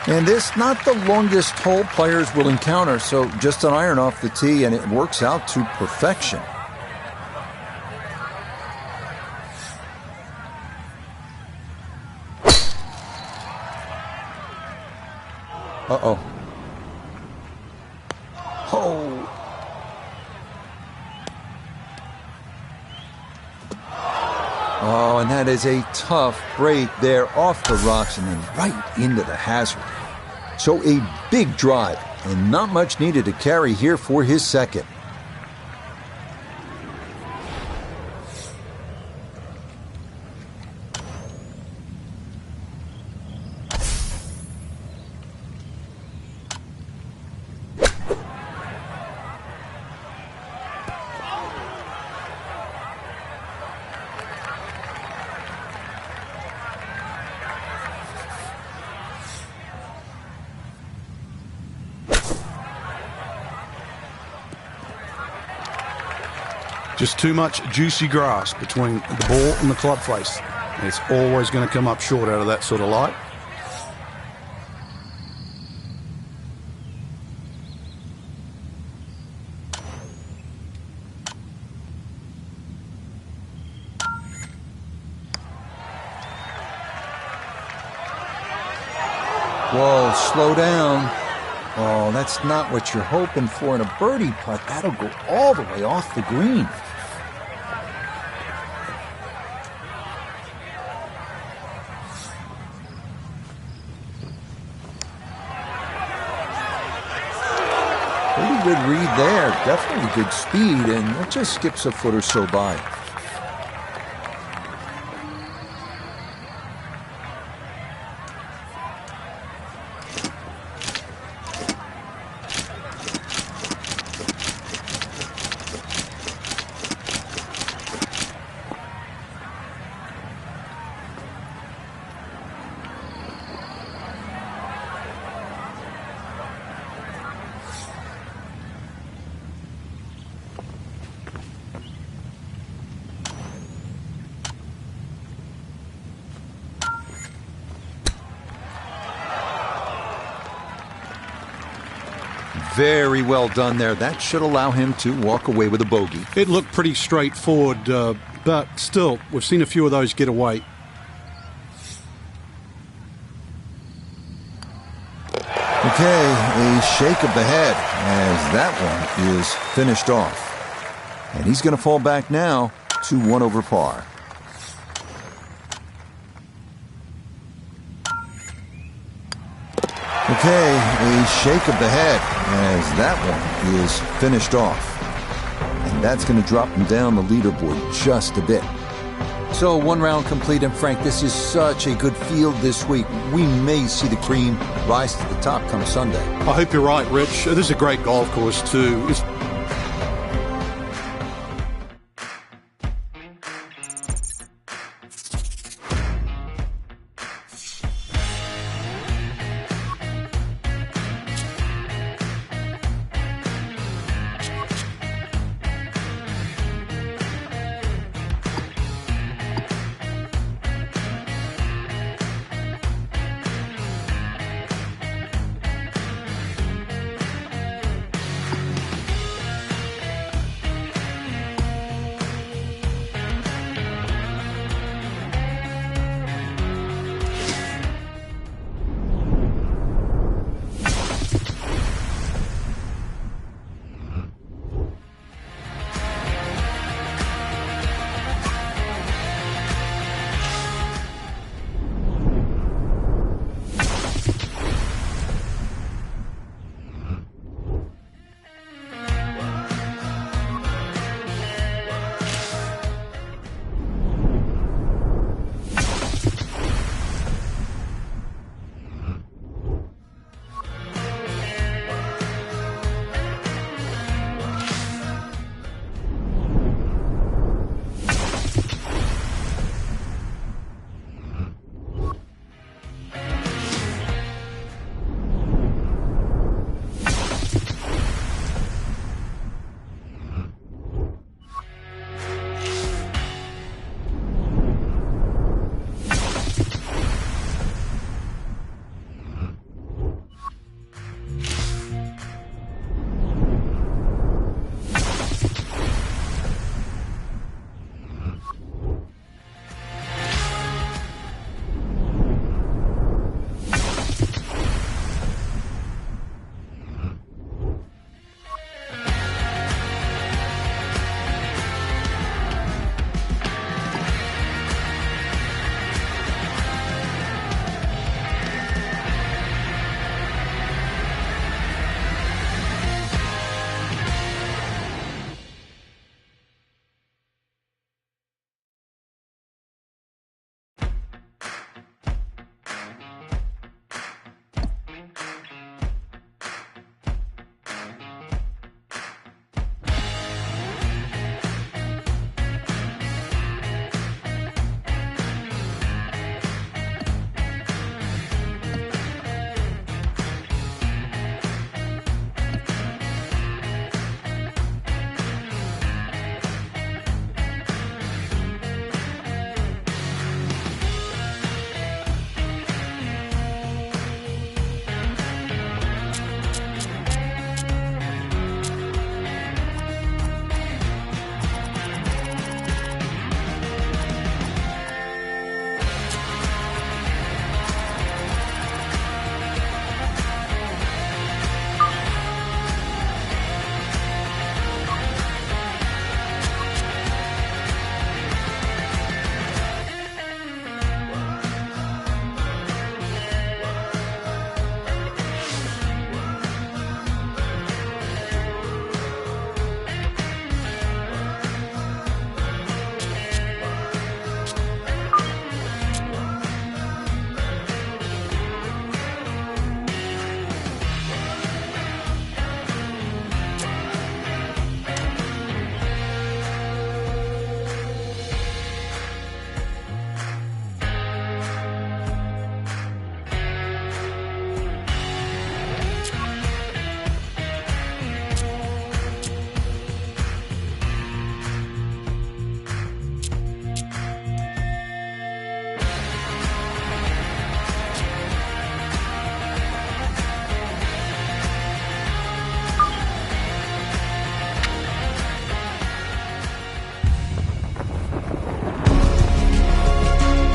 And this, not the longest hole players will encounter, so just an iron off the tee, and it works out to perfection. Uh-oh. Oh. Oh, and that is a tough break there off the rocks and then right into the hazard. So a big drive and not much needed to carry here for his second. Just too much juicy grass between the ball and the club face. And it's always going to come up short out of that sort of light. Whoa, slow down. Oh, that's not what you're hoping for in a birdie putt. That'll go all the way off the green. Pretty good read there. Definitely good speed, and it just skips a foot or so by. Very well done there. That should allow him to walk away with a bogey. It looked pretty straightforward, but still, we've seen a few of those get away. Okay, shake of the head as that one is finished off. And he's going to fall back now to 1 over par. Okay, a shake of the head as that one is finished off. And that's going to drop him down the leaderboard just a bit. So 1 round complete, and Frank, this is such a good field this week. We may see the cream rise to the top come Sunday. I hope you're right, Rich. This is a great golf course, too.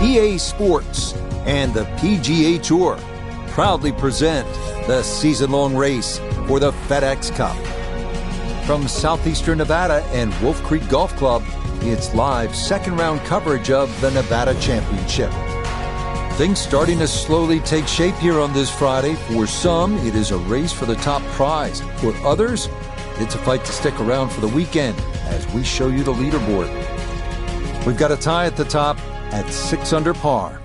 EA Sports and the PGA Tour proudly present the season-long race for the FedEx Cup. From southeastern Nevada and Wolf Creek Golf Club, it's live second-round coverage of the Nevada Championship. Things starting to slowly take shape here on this Friday. For some, it is a race for the top prize. For others, it's a fight to stick around for the weekend as we show you the leaderboard. We've got a tie at the top at 6 under par.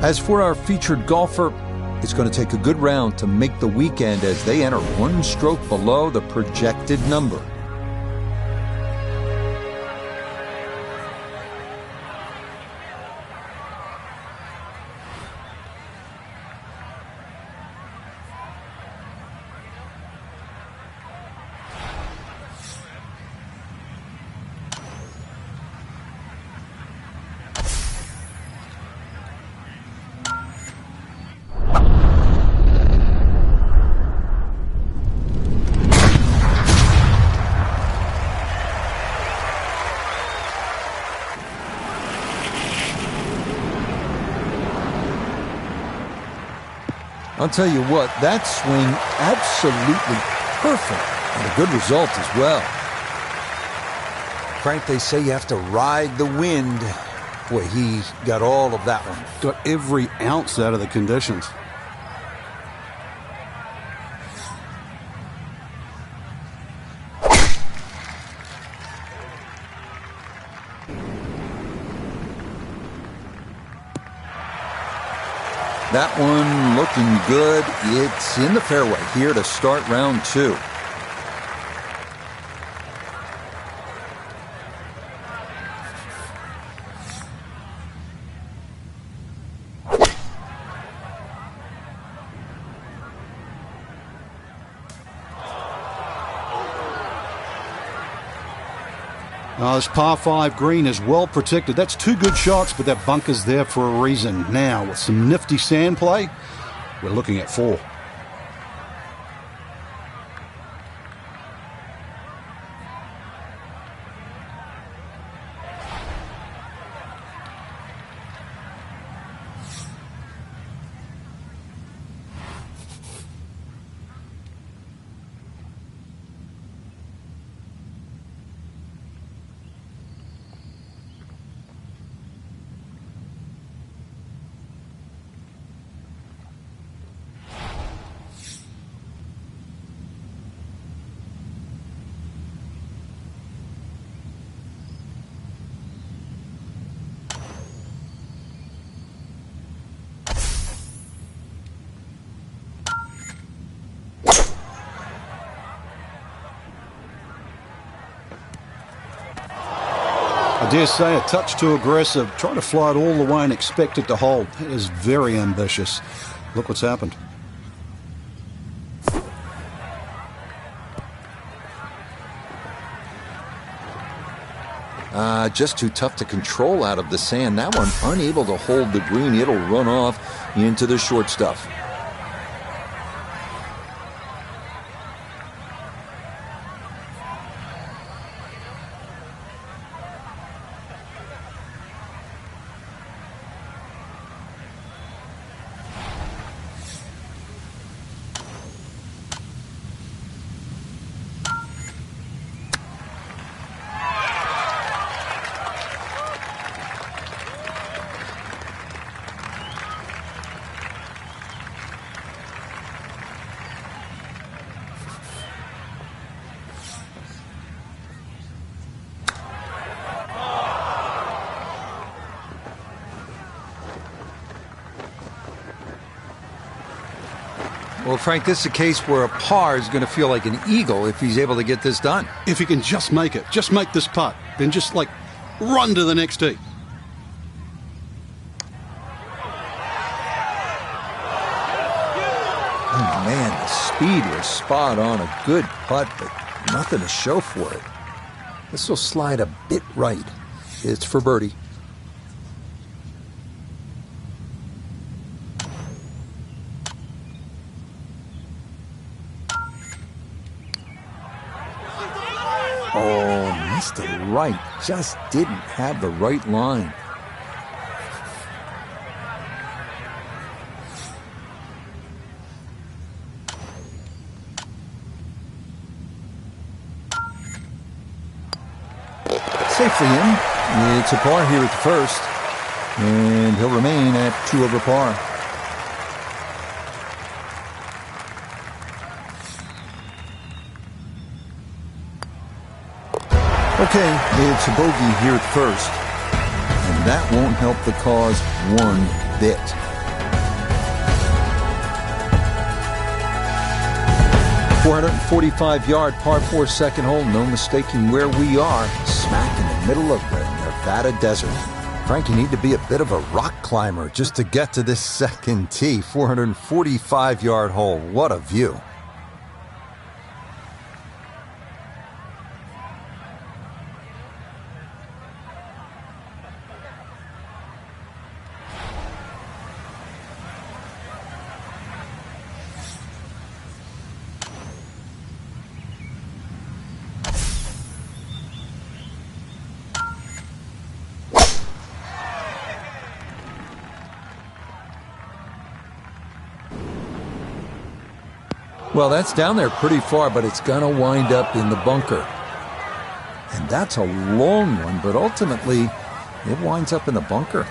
As for our featured golfer, it's going to take a good round to make the weekend as they enter one stroke below the projected number. I'll tell you what, that swing absolutely perfect and a good result as well. Frank, they say you have to ride the wind. Boy, he got all of that one. Got every ounce out of the conditions. That one looking good. It's in the fairway here to start round 2. This par 5 green is well protected. That's 2 good shots, but that bunker's there for a reason. Now, with some nifty sand play, we're looking at 4. I dare say a touch too aggressive. Trying to fly it all the way and expect it to hold. It is very ambitious. Look what's happened. Just too tough to control out of the sand. That one unable to hold the green. It'll run off into the short stuff. Well, Frank, this is a case where a par is going to feel like an eagle if he's able to get this done. If he can just make it, just make this putt, then just run to the next tee. Oh, man, the speed was spot on. A good putt, but nothing to show for it. This will slide a bit right. It's for birdie. Oh, missed it right. Just didn't have the right line. safely in. It's a par here at the first, and he'll remain at 2 over par. Okay, it's a bogey here at first, and that won't help the cause one bit. .445-yard par 4 second hole, no mistaking where we are, smack in the middle of the Nevada desert. Frank, you need to be a bit of a rock climber just to get to this second tee. 445-yard hole, what a view. Well, that's down there pretty far, but it's going to wind up in the bunker. And that's a long one, but ultimately, it winds up in the bunker.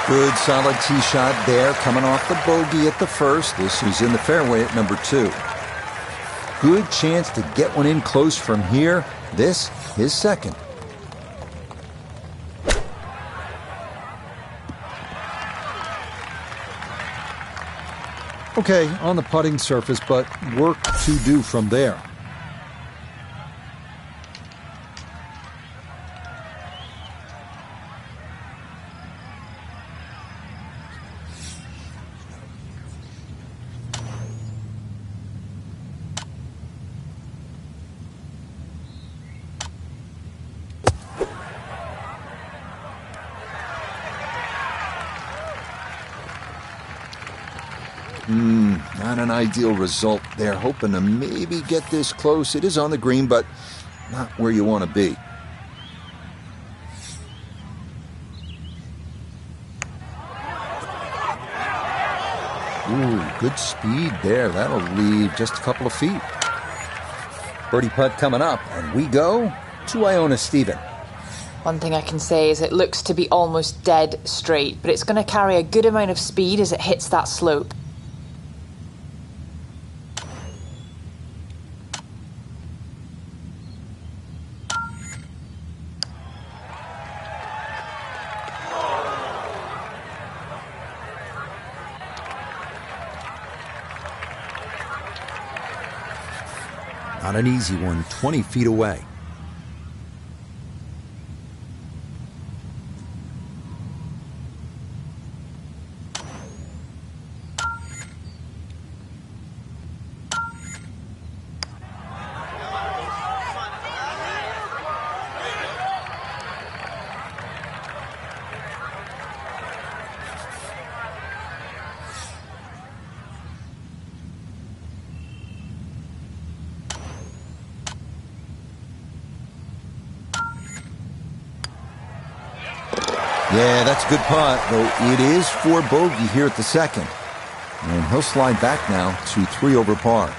Good solid tee shot there, coming off the bogey at the first. This is in the fairway at number 2. Good chance to get one in close from here. This, his second. Okay, on the putting surface, but work to do from there. Not an ideal result there. Hoping to maybe get this close. It is on the green, but not where you want to be. Ooh, good speed there. That'll leave just a couple of feet. Birdie putt coming up, and we go to Iona Stephen. One thing I can say is it looks to be almost dead straight, but it's going to carry a good amount of speed as it hits that slope. Not an easy one, 20 feet away. Yeah, that's a good putt, though it is for bogey here at the second. And he'll slide back now to 3 over par.